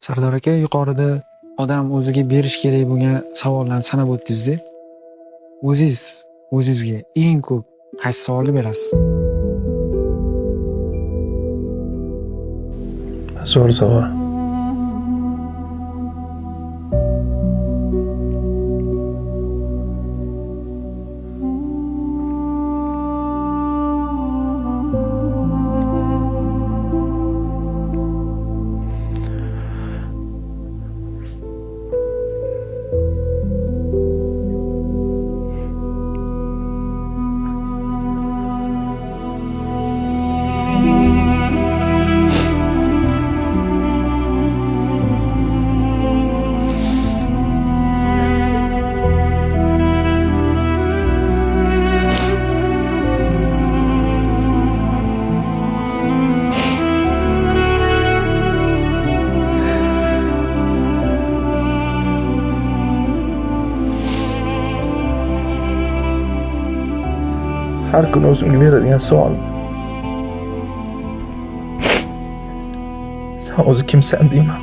Sardor aka, yuqorida odam o'ziga berish kerak bo'lgan savollarni sanab o'tdingiz-da. O'zingiz o'zingizga eng ko'p qaysi savolni berasiz? Zo'r savol. Har kun o'zimga beradigan savol. Sen o'zi kimsan deyman.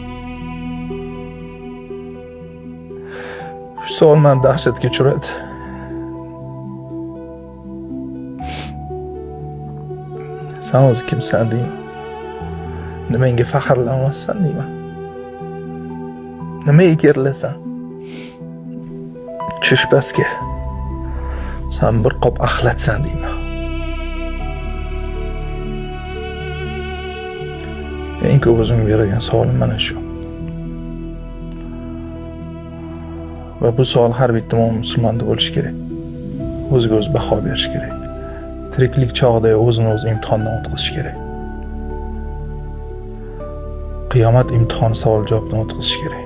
Shu savol meni dahshatga tushiradi. Sen o'zi kimsan deyman. Nimaga faxrlanmassan deyman. Nimaga kerilasan? Tush pastga. Sen bir qop axlatsan deyman. Eng ko'p o'zimga beradigan savolim mana shu. Va bu savol har bitta mo'min musulmonda bo'lishi kerak. O'ziga o'zi baho berish kerak. Tiriklik chog'ida o'zini o'zi imtihondan o'tkazish kerak. Qiyomat imtihoni savol javobdan o'tkazish kerak.